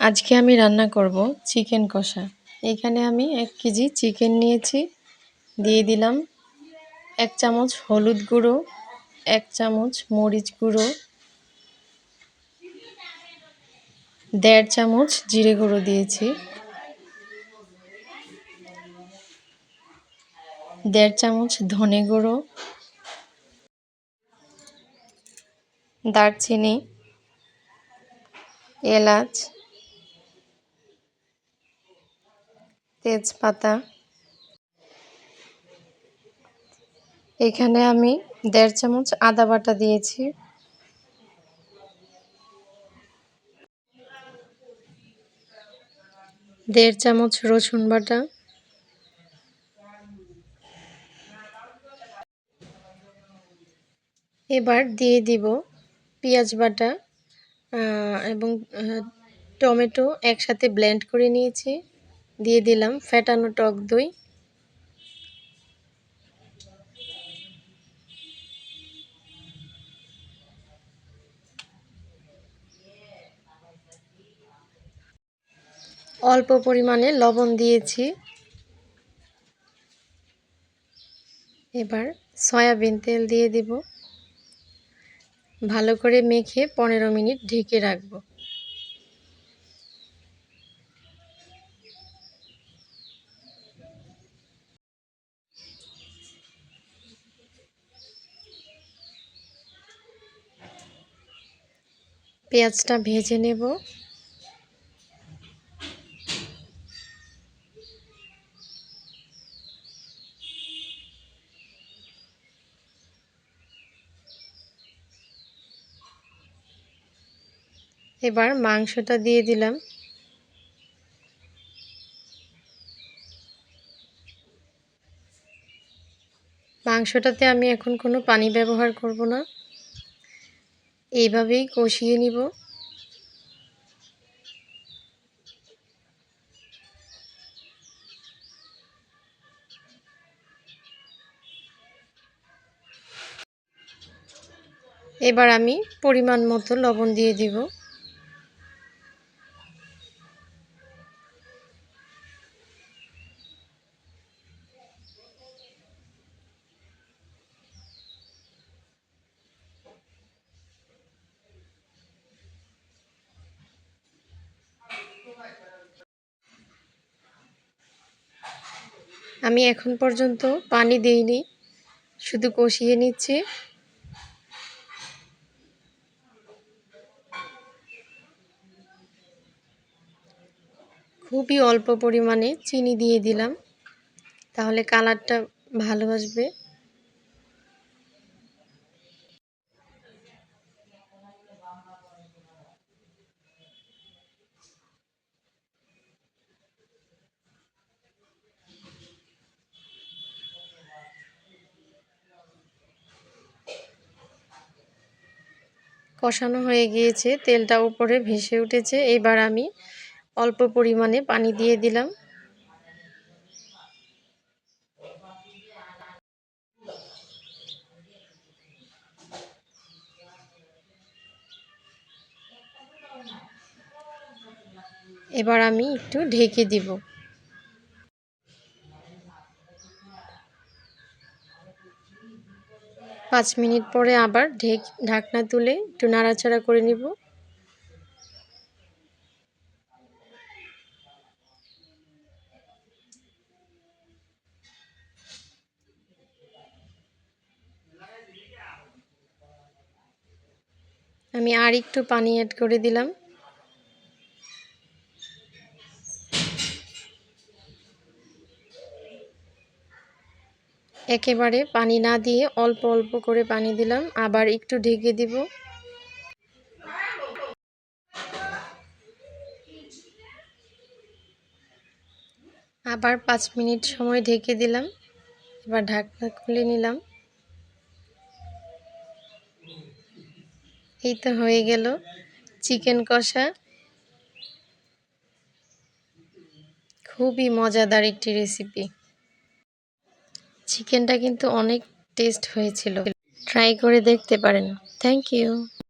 আজকে আমি রান্না করব চিকেন কষা। এখানে আমি 1 কেজি চিকেন নিয়েছি। দিয়ে দিলাম 1 চামচ হলুদ গুঁড়ো, 1 চামচ মরিচ গুঁড়ো, 1.5 চামচ জিরে গুঁড়ো দিয়েছি, 1.5 চামচ ধনে গুঁড়ো, দারচিনি, এলাচ, তেজপাতা। এখানে আমি 1.5 চামচ আদা বাটা দিয়েছি, 1.5 চামচ রসুন বাটা, এবার দিয়ে দিব পেঁয়াজ বাটা এবং টমেটো একসাথে ব্লেন্ড করে নিয়েছি। দিয়ে দিলাম ফেটানো টক দই, অল্প পরিমাণে লবণ দিয়েছি। এবার সয়াবিন তেল দিয়ে দিব। ভালো করে মেখে 15 মিনিট ঢেকে রাখব। পেঁয়াজটা ভেজে নেব। এবার মাংসটা দিয়ে দিলাম। মাংসটাতে আমি এখন কোনো পানি ব্যবহার করব না, এইভাবেই কষিয়ে নিব। এবার আমি পরিমাণ মতো লবণ দিয়ে দিব। আমি এখন পর্যন্ত পানি দেইনি, শুধু কষিয়ে নিচ্ছি। খুবই অল্প পরিমাণে চিনি দিয়ে দিলাম, তাহলে কালারটা ভালো আসবে। কষানো হয়ে গিয়েছে, তেলটা উপরে ভেসে উঠেছে। এবার আমি অল্প পরিমাণে পানি দিয়ে দিলাম। এবার আমি একটু ঢেকে দিব। 5 মিনিট পরে আবার ঢাকনা তুলে একটু নাড়াচাড়া করে নিব। আমি আর একটু পানি অ্যাড করে দিলাম। একেবারে পানি না দিয়ে অল্প অল্প করে পানি দিলাম, আবার একটু ঢেকে দিব। আবার 5 মিনিট সময় ঢেকে দিলাম। এবার ঢাকনা খুলে নিলাম। এই তো হয়ে গেল চিকেন কষা। খুবই মজাদার একটি রেসিপি। চিকেনটা কিন্তু অনেক টেস্ট হয়েছিল। ট্রাই করে দেখতে পারেন। Thank you.